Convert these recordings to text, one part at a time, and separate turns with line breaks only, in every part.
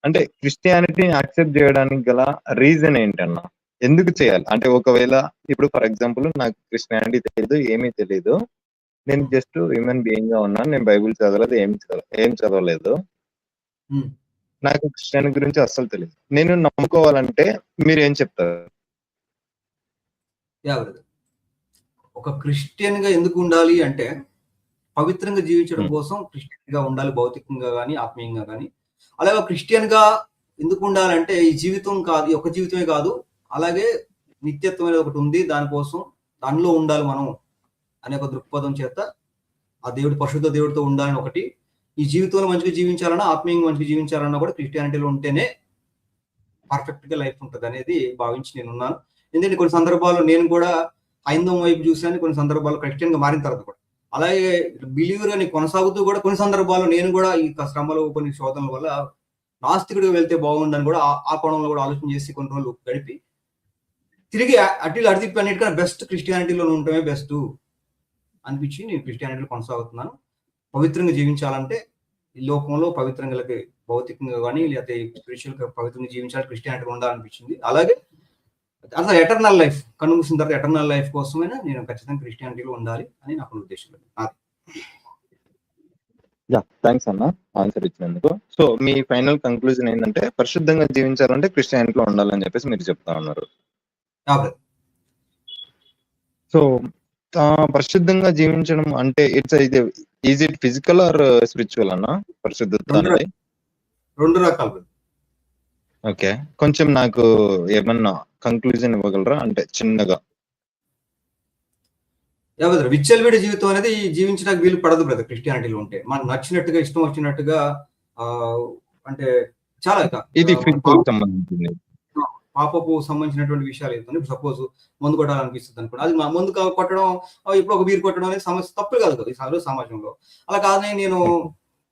అంటే క్రిస్టియానిటీని యాక్సెప్ట్ చేయడానికి గల రీజన్ ఏంటన్నా? ఎందుకు చేయాలి? అంటే ఒకవేళ ఇప్పుడు ఫర్ ఎగ్జాంపుల్ నాకు క్రిస్టియానిటీ తెలీదు, ఏమీ తెలీదు. నేను జస్ట్ హ్యూమన్ బీయింగ్ గా ఉన్నాను. నేను బైబిల్ చదవలేదు, ఏం చదవలేదు. నాకు క్రిస్టియానిటీ గురించి అస్సలు తెలియదు. నేను నమ్ముకోవాలంటే మీరు ఏం చెప్తారు?
ఒక క్రిస్టియన్ గా ఎందుకు ఉండాలి అంటే, పవిత్రంగా జీవించడం కోసం క్రిస్టియన్ గా ఉండాలి, భౌతికంగా కానీ ఆత్మీయంగా కానీ. అలాగే క్రిస్టియన్ గా ఎందుకు ఉండాలంటే, ఈ జీవితం కాదు, ఒక జీవితమే కాదు, అలాగే నిత్యత్వం అనేది ఒకటి ఉంది, దానికోసం దానిలో ఉండాలి మనం అనే ఒక దృక్పథం చేత ఆ దేవుడు, పరిశుద్ధ దేవుడితో ఉండాలని ఒకటి, ఈ జీవితంలో మంచిగా జీవించాలన్నా, ఆత్మీయంగా మంచిగా జీవించాలన్నా కూడా క్రిస్టియానిటీలో ఉంటేనే పర్ఫెక్ట్ గా లైఫ్ ఉంటుంది అనేది భావించి నేను ఉన్నాను. ఎందుకంటే కొన్ని సందర్భాల్లో నేను కూడా హైందవం వైపు చూసాను, కొన్ని సందర్భాల్లో క్రిస్టియన్ గా మారిన తర్వాత కూడా. అలాగే బిలీవర్ అని కొనసాగుతూ కూడా కొన్ని సందర్భాల్లో నేను కూడా ఈ శ్రమలు, కొన్ని శోధనల వల్ల నాస్తికుడిగా వెళ్తే బాగుందని కూడా ఆ కోణంలో కూడా ఆలోచన చేసి కొన్ని రోజులు గడిపి తిరిగి అటు తిప్పి అన్నిటికన్నా బెస్ట్ క్రిస్టియానిటీలో ఉండటమే బెస్ట్ అనిపించి నేను క్రిస్టియానిటీలో కొనసాగుతున్నాను. పవిత్రంగా జీవించాలంటే ఈ లోకంలో పవిత్రంగా, భౌతికంగా కానీ లేకపోతే స్పిరిచువల్ గా పవిత్రంగా జీవించాలి, క్రిస్టియానిటీగా ఉండాలనిపించింది. అలాగే అసలు ఎటర్నల్ లైఫ్, కన్ను మూసిన తర్వాత ఎటర్నల్ లైఫ్ కోసమైనా నేను ఖచ్చితంగా క్రిస్టియానిటీలో ఉండాలి అని నాకు ఉద్దేశం.
థ్యాంక్స్ అన్న ఆన్సర్ ఇచ్చినందుకు. సో మీ ఫైనల్ కంక్లూజన్ ఏంటంటే, పరిశుద్ధంగా జీవించాలంటే క్రిస్టియానిటీలో ఉండాలని చెప్పేసి మీరు చెప్తా ఉన్నారు. సో పరిశుద్ధంగా జీవించడం అంటే is it physical are spiritual అన్న పరిశుద్ధత అనేది?
రెండు రకాలు.
ఓకే, కొంచెం నాకు ఏమన్నా కంక్లూజన్ ఇవ్వగలరా? అంటే చిన్నగా.
విచ్చలవిడి జీవితం అనేది జీవించడానికి వీలు పడదు బ్రదర్ క్రిస్టియానిటీలో ఉంటే. మనకు నచ్చినట్టుగా, ఇష్టం వచ్చినట్టుగా, అంటే చాలా
ఇది సంబంధించింది,
పాపపు సంబంధించినటువంటి విషయాలు ఏదైతే సపోజ్ మందు కొట్టాలనిపిస్తుంది అనుకోండి, అది మందు కొట్టడం, ఇప్పుడు ఒక బీర్ కొట్టడం అనేది సమస్య, తప్పు కాదు కదా ఈ సమాజంలో. అలా కాదని నేను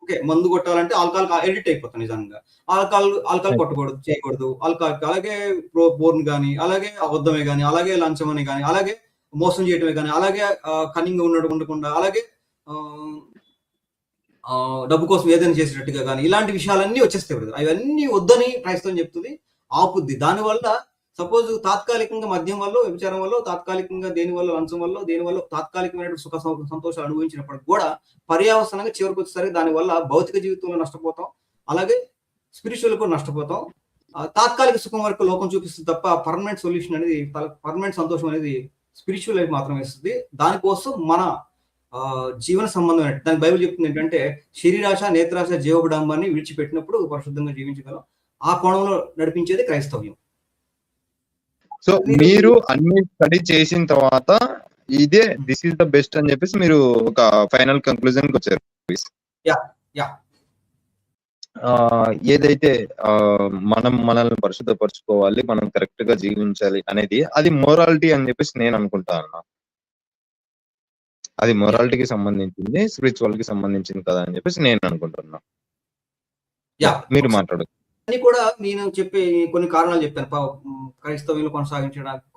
ఓకే మందు కొట్టాలంటే ఆల్కహాల్ ఎడిట్ అయిపోతాను నిజంగా. ఆల్కహాల్ కొట్టకూడదు, చేయకూడదు. ఆల్కహాల్ అలాగే పోర్న్ కానీ, అలాగే అబద్ధమే కానీ, అలాగే లంచం అని కానీ, అలాగే మోసం చేయటమే కానీ, అలాగే కన్నింగ్ ఉండకుండా, అలాగే డబ్బు కోసం ఏదైనా చేసేటట్టుగా కానీ, ఇలాంటి విషయాలన్నీ వచ్చేస్తాయి బ్రదర్. అవన్నీ వద్దని క్రైస్తవం చెప్తుంది, ఆపుద్ది. దానివల్ల సపోజ్ తాత్కాలికంగా మద్యం వల్ల, వ్యభిచారం వల్ల, తాత్కాలికంగా దేని వల్ల, లంచం వల్ల, దేని వల్ల తాత్కాలికమైన సుఖ సంతోషాలు అనుభవించినప్పటికి కూడా పర్యావసనంగా చివరికి వచ్చేసరికి దానివల్ల భౌతిక జీవితంలో నష్టపోతాం, అలాగే స్పిరిచువల్ కూడా నష్టపోతాం. తాత్కాలిక సుఖం వరకు లోకం చూపిస్తుంది తప్ప పర్మనెంట్ సొల్యూషన్ అనేది, పర్మనెంట్ సంతోషం అనేది స్పిరిచువల్ లైఫ్ మాత్రమే ఇస్తుంది. దానికోసం మన జీవన సంబంధం దానికి బైబిల్ చెప్తుంది ఏంటంటే, శరీరాశ, నేత్రాశ, జీవకుడాంబాన్ని విడిచిపెట్టినప్పుడు పరిశుద్ధంగా జీవించగలం. ఆ కోణంలో నడిపించేది క్రైస్తవ్యం.
సో మీరు అన్ని స్టడీ చేసిన తర్వాత ఇదే దిస్ ఈస్ ద బెస్ట్ అని చెప్పేసి మీరు ఒక ఫైనల్ కంక్లూజన్ కి వచ్చారు. ఏదైతే మనం మనల్ని పరిశుద్ధపరచుకోవాలి, మనం కరెక్ట్ గా జీవించాలి అనేది, అది మోరాలిటీ అని చెప్పేసి నేను అనుకుంటా అన్నా. అది మొరాలిటీకి సంబంధించింది, స్పిరిచువల్ కి సంబంధించింది కదా అని చెప్పేసి నేను అనుకుంటున్నా. మీరు మాట్లాడదు
కూడా నేను చెప్పే కొన్ని కారణాలు చెప్పాను. క్రైస్తవ్యంలో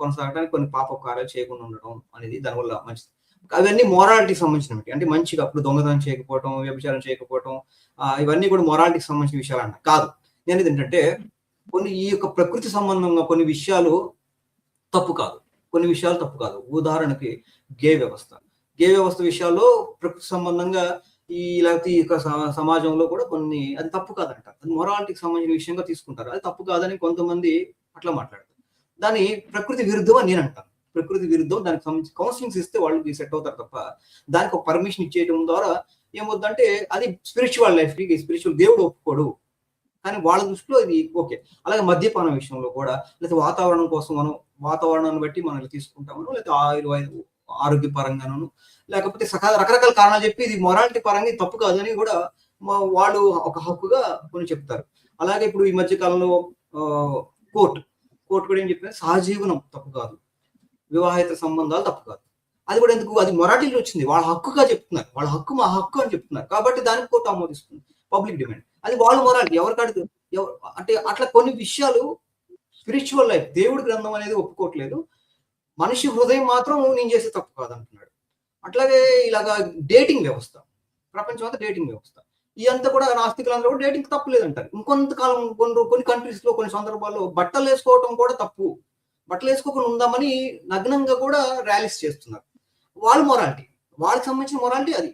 కొనసాగడానికి కొన్ని పాప కార్యాలు చేయకుండా ఉండడం అనేది దానివల్ల మంచిది. అవన్నీ మొరాలిటీకి సంబంధించినవి. అంటే మంచిగా అప్పుడు దొంగతనం చేయకపోవటం, వ్యభిచారం చేయకపోవటం, ఇవన్నీ కూడా మొరాలిటీకి సంబంధించిన విషయాలు అన్న కాదు. నేను ఏంటంటే కొన్ని ఈ యొక్క ప్రకృతి సంబంధంగా కొన్ని విషయాలు తప్పు కాదు, కొన్ని విషయాలు తప్పు కాదు. ఉదాహరణకి గే వ్యవస్థ విషయాల్లో ప్రకృతి సంబంధంగా లేకపోతే ఈ సమాజంలో కూడా కొన్ని అది తప్పు కాదంట, అది మొరాలిటీకి సంబంధించిన విషయంగా తీసుకుంటారు. అది తప్పు కాదని కొంతమంది అట్లా మాట్లాడతారు. దాన్ని ప్రకృతి విరుద్ధం అని నేను అంటాను. ప్రకృతి విరుద్ధం, దానికి సంబంధించి కౌన్సిలింగ్స్ ఇస్తే వాళ్ళు సెట్ అవుతారు తప్ప దానికి ఒక పర్మిషన్ ఇచ్చేయడం ద్వారా ఏమవుతుందంటే అది స్పిరిచువల్ లైఫ్ కి, స్పిరిచువల్ దేవుడు ఒప్పుకోడు కానీ వాళ్ళ దృష్టిలో ఇది ఓకే. అలాగే మద్యపానం విషయంలో కూడా, లేకపోతే వాతావరణం కోసం మనం వాతావరణాన్ని బట్టి మనం తీసుకుంటాము, లేకపోతే ఆరోగ్యపరంగాను, లేకపోతే రకరకాల కారణాలు చెప్పి ఇది మొరాలిటీ పరంగా తప్పు కాదని కూడా వాళ్ళు ఒక హక్కుగా కొన్ని చెప్తారు. అలాగే ఇప్పుడు ఈ మధ్య కాలంలో కోర్టు కూడా ఏం చెప్పిన సహజీవనం తప్పు కాదు, వివాహిత సంబంధాలు తప్పు కాదు. అది కూడా ఎందుకు, అది మొరాలిటీలో వచ్చింది, వాళ్ళ హక్కుగా చెప్తున్నారు, వాళ్ళ హక్కు మా హక్కు అని చెప్తున్నారు కాబట్టి దానికి కోర్టు ఆమోదిస్తుంది, పబ్లిక్ డిమాండ్. అది వాళ్ళ మొరాలిటీ, ఎవరికాడికి అంటే అట్లా కొన్ని విషయాలు స్పిరిచువల్ లైఫ్, దేవుడి గ్రంథం అనేది ఒప్పుకోవట్లేదు, మనిషి హృదయం మాత్రం నేను చేసే తప్పు కాదంటున్నాడు. అట్లాగే ఇలాగా డేటింగ్ వ్యవస్థ, ప్రపంచం అంతా డేటింగ్ వ్యవస్థ. ఇదంతా కూడా నాస్తికులందరూ కూడా డేటింగ్ తప్పు లేదంటారు. ఇంకొంతకాలం కొన్ని కంట్రీస్ లో కొన్ని సందర్భాల్లో బట్టలు వేసుకోవడం కూడా తప్పు, బట్టలు వేసుకోకుండా ఉందామని నగ్నంగా కూడా ర్యాలీస్ చేస్తున్నారు. వాళ్ళ మొరాలిటీ, వాళ్ళకి సంబంధించిన మొరాలిటీ అది.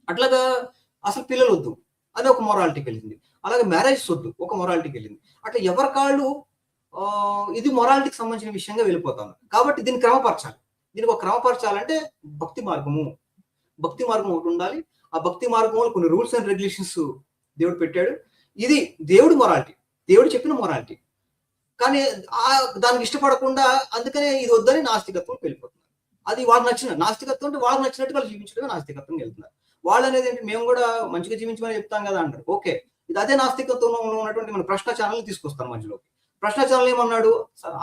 అట్లాగా అసలు పిల్లలు వద్దు అది ఒక మొరాలిటీకి వెళ్ళింది. అలాగే మ్యారేజ్ వద్దు ఒక మొరాలిటీకి వెళ్ళింది. అట్లా ఎవరి కాళ్ళు ఇది మొరాలిటీకి సంబంధించిన విషయంగా వెళ్ళిపోతాను. కాబట్టి దీన్ని క్రమపరచాలి. దీనికి ఒక క్రమపరచాలంటే భక్తి మార్గం ఒకటి ఉండాలి. ఆ భక్తి మార్గంలో కొన్ని రూల్స్ అండ్ రెగ్యులేషన్స్ దేవుడు పెట్టాడు. ఇది దేవుడి మొరాలిటీ, దేవుడు చెప్పిన మొరాలిటీ. కానీ దానికి ఇష్టపడకుండా అందుకనే ఇది వద్దని నాస్తికత్వం వెళ్ళిపోతున్నారు. అది వాళ్ళకి నచ్చిన నాస్తికత్వం అంటే వాళ్ళకి నచ్చినట్టు వాళ్ళు జీవించడమే నాస్తికత్వం వెళ్తున్నారు. వాళ్ళు అనేది ఏంటి, మేము కూడా మంచిగా జీవించమని చెప్తాం కదా అంటారు. ఓకే, ఇది అదే నాస్తికత్వంలో ఉన్నటువంటి మన ప్రశ్న ఛానల్ తీసుకొస్తాను మధ్యలోకి. ప్రశ్న ఛానల్ ఏమన్నాడు,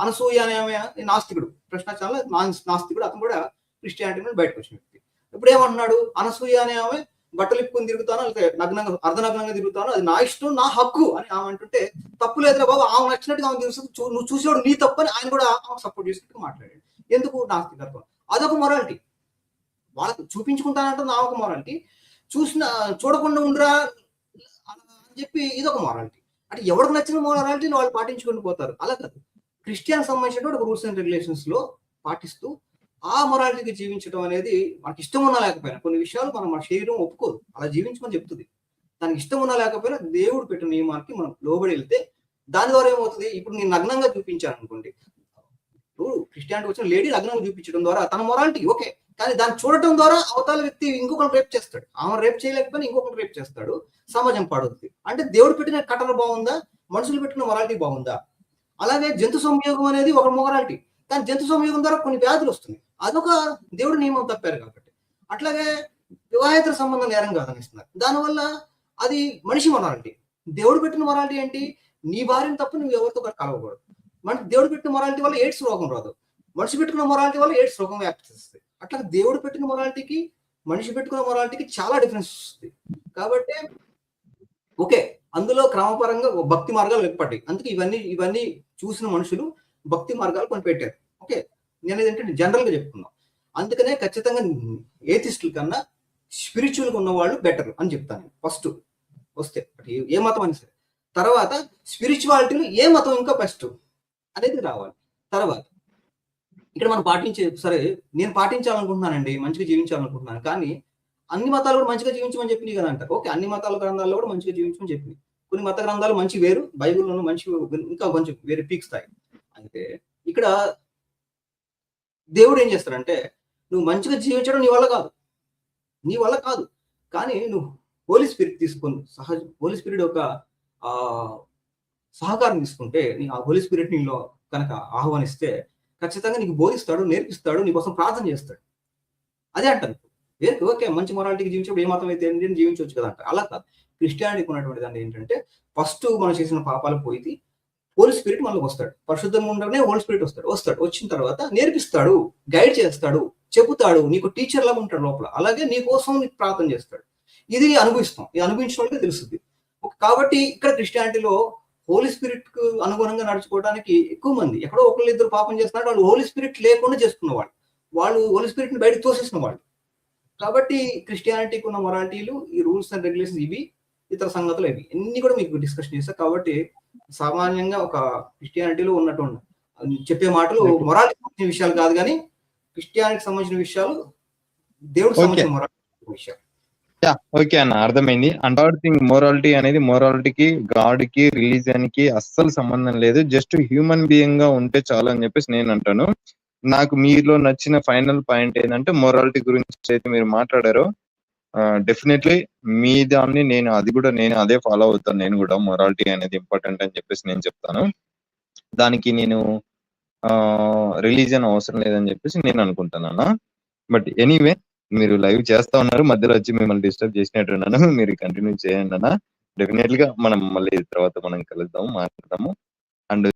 అనసూయ అనే ఆమె నాస్తికుడు, ప్రశ్న ఛానల్ నాస్తికుడు, అతను కూడా క్రిస్టియానిటీ నుండి బయటకు వచ్చిన వ్యక్తి. ఇప్పుడు ఏమంటున్నాడు, అనసూయ అనే ఆమె బట్టలు ఇప్పుకొని తిరుగుతాను, నగ్నంగా అర్ధనగ్నంగా తిరుగుతాను, అది నా ఇష్టం నా హక్కు అని ఆమె అంటుంటే తప్పు లేదురా బాబు, ఆమె నచ్చినట్టుగా ఆమె తెలుసు, నువ్వు చూసేవాడు నీ తప్పు అని ఆయన కూడా ఆమె సపోర్ట్ చేసినట్టు మాట్లాడాడు. ఎందుకు నాస్తికత్వం? అదొక మొరాలిటీ. వాళ్ళకి చూపించుకుంటానంటే నా ఒక మొరాలిటీ, చూడకుండా ఉండరా అని చెప్పి ఇదొక మొరాలిటీ. అంటే ఎవరికి నచ్చిన మొరాలిటీని వాళ్ళు పాటించుకుంటూ పోతారు. అలా కాదు, క్రిస్టియన్ సంబంధించినటువంటి ఒక రూల్స్ అండ్ రెగ్యులేషన్స్ లో పాటిస్తూ ఆ మొరాలిటీకి జీవించడం అనేది మనకి ఇష్టం ఉన్నా లేకపోయినా కొన్ని విషయాలు మన శరీరం ఒప్పుకోదు, అలా జీవించమని చెప్తుంది. దానికి ఇష్టం ఉన్నా లేకపోయినా దేవుడు పెట్టిన నియమానికి మనం లోబడి వెళ్తే దాని ద్వారా ఏమవుతుంది, ఇప్పుడు నేను నగ్నంగా చూపించాను అనుకోండి, క్రిస్టియానిటీ వచ్చిన లేడీ నగ్నంగా చూపించడం ద్వారా తన మొరాలిటీ ఓకే, కానీ దాన్ని చూడటం ద్వారా అవతల వ్యక్తి ఇంకొకరిని రేప్ చేస్తాడు, ఆమె రేప్ చేయలేకపోయినా ఇంకొకరిని రేప్ చేస్తాడు, సమాజం పాడుతుంది. అంటే దేవుడు పెట్టిన కట్టన బాగుందా, మనుషులు పెట్టిన మొరాలిటీ బాగుందా? అలాగే జంతు సంయోగం అనేది ఒక మొరాలిటీ, కానీ జంతు సంయోగం ద్వారా కొన్ని వ్యాధులు వస్తున్నాయి, అదొక దేవుడు నియమం తప్పారు కాబట్టి. అట్లాగే వివాహేతర సంబంధం నేరం కాదనిస్తున్నారు, దానివల్ల అది మనిషి మొరాలిటీ. దేవుడు పెట్టిన మొరాలిటీ ఏంటి, నీ భార్యను తప్ప నువ్వు ఎవరితో కలవకూడదు. దేవుడు పెట్టిన మొరాలిటీ వల్ల ఎయిడ్స్ రోగం రాదు, మనిషి పెట్టుకున్న మొరాలిటీ వల్ల ఎయిడ్స్ రోగం వ్యాప్తి చేస్తుంది. అట్లా దేవుడు పెట్టిన మొరాలిటీకి మనిషి పెట్టుకున్న మొరాలిటీకి చాలా డిఫరెన్స్ వస్తుంది. కాబట్టి ఓకే, అందులో క్రమపరంగా భక్తి మార్గాలు ఏర్పడ్డాయి. అందుకే ఇవన్నీ చూసిన మనుషులు భక్తి మార్గాలు కొన్ని పెట్టారు. ఓకే, నేను ఏంటంటే జనరల్ గా చెప్తున్నాం. అందుకనే ఖచ్చితంగా ఏథిస్టుల కన్నా స్పిరిచువల్ గా ఉన్న వాళ్ళు బెటర్ అని చెప్తాను. ఫస్ట్ వస్తే ఏ మతం అని సరే, తర్వాత స్పిరిచువాలిటీలో ఏ మతం ఇంకా బెస్ట్ అనేది రావాలి. తర్వాత ఇక్కడ మనం సరే నేను పాటించాలనుకుంటున్నానండి, మంచిగా జీవించాలనుకుంటున్నాను, కానీ అన్ని మతాలు కూడా మంచిగా జీవించమని చెప్పినాయి కదా అంటారు. ఓకే, అన్ని మతాల గ్రంథాల్లో కూడా మంచిగా జీవించమని చెప్పింది. కొన్ని మత గ్రంథాలు మంచి వేరు, బైబిల్లోనూ మంచి ఇంకా కొంచెం వేరే పీక్ స్థాయి. అయితే ఇక్కడ దేవుడు ఏం చేస్తాడంటే, నువ్వు మంచిగా జీవించడం నీ వల్ల కాదు, కానీ నువ్వు హోలీ స్పిరిట్ తీసుకొని హోలీ స్పిరిట్ ఒక సహకారం తీసుకుంటే, నీ ఆ హోలీ స్పిరిట్ నీలో కనుక ఆహ్వానిస్తే ఖచ్చితంగా నీకు బోధిస్తాడు, నేర్పిస్తాడు, నీకోసం ప్రార్థన చేస్తాడు. అదే అంటారు. ఓకే, మంచి మొరాలిటీకి జీవించడం ఏ మతం అయితే జీవించవచ్చు కదా అంటారు. అలా కాదు, క్రిస్టియానిటీకి ఉన్నటువంటి దాన్ని ఏంటంటే, ఫస్ట్ మనం చేసిన పాపాలు పోయి హోలీ స్పిరిట్ మనలోకి వస్తాడు. పరిశుద్ధంగా ఉండగానే హోలీ స్పిరిట్ వస్తాడు. వచ్చిన తర్వాత నేర్పిస్తాడు, గైడ్ చేస్తాడు, చెబుతాడు, నీకు టీచర్ లాగా ఉంటాడు లోపల. అలాగే నీ కోసం నీకు ప్రార్థన చేస్తాడు. ఇది అనుభవిస్తాం, ఇది అనుభవించిన వాళ్ళకి తెలుస్తుంది. కాబట్టి ఇక్కడ క్రిస్టియానిటీలో హోలీ స్పిరిట్ కు అనుగుణంగా నడుచుకోవడానికి ఎక్కువ మంది ఎక్కడో ఒకళ్ళు ఇద్దరు పాపం చేస్తున్నారు, వాళ్ళు హోలీ స్పిరిట్ లేకుండా చేసుకున్న వాళ్ళు హోలీ స్పిరిట్ ని బయటకు తోసేసిన వాళ్ళు. కాబట్టి క్రిస్టియానిటీకి ఉన్న మొరాలిటీలు, ఈ రూల్స్ అండ్ రెగ్యులేషన్స్, ఇవి ఇతర సంగతులు ఇవి అన్ని కూడా మీకు డిస్కషన్ చేస్తారు. కాబట్టి సామాన్యంగా ఒక క్రిస్టియానిటీలో ఉన్నటువంటి చెప్పే మాటలు మొరాలిటీ సంబంధించిన విషయాలు కాదు, కానీ క్రిస్టియానిటీకి సంబంధించిన విషయాలు, దేవుడికి సంబంధించిన మొరాలిటీ విషయాలు.
ఓకే అన్న, అర్థమైంది. అండ్ థింగ్, మొరాలిటీ అనేది మొరాలిటీకి, గాడ్ కి, రిలీజియన్ కి అస్సలు సంబంధం లేదు. జస్ట్ హ్యూమన్ బీయింగ్ గా ఉంటే చాలు అని చెప్పేసి నేను అంటాను. నాకు మీలో నచ్చిన ఫైనల్ పాయింట్ ఏంటంటే, మొరాలిటీ గురించి అయితే మీరు మాట్లాడారో, డెఫినెట్లీ మీ దాన్ని నేను అదే ఫాలో అవుతాను. నేను కూడా మొరాలిటీ అనేది ఇంపార్టెంట్ అని చెప్పేసి నేను చెప్తాను. దానికి నేను రిలీజియన్ అవసరం లేదని చెప్పేసి నేను అనుకుంటాను. బట్ ఎనీవే, మీరు లైవ్ చేస్తా ఉన్నారు, మధ్యలో వచ్చి మిమ్మల్ని డిస్టర్బ్ చేసినట్టున్నాను. మీరు కంటిన్యూ చేయండి అన్న. డెఫినెట్లీ గా మనం మళ్ళీ తర్వాత కలుద్దాము, మాట్లాడదాము. అండ్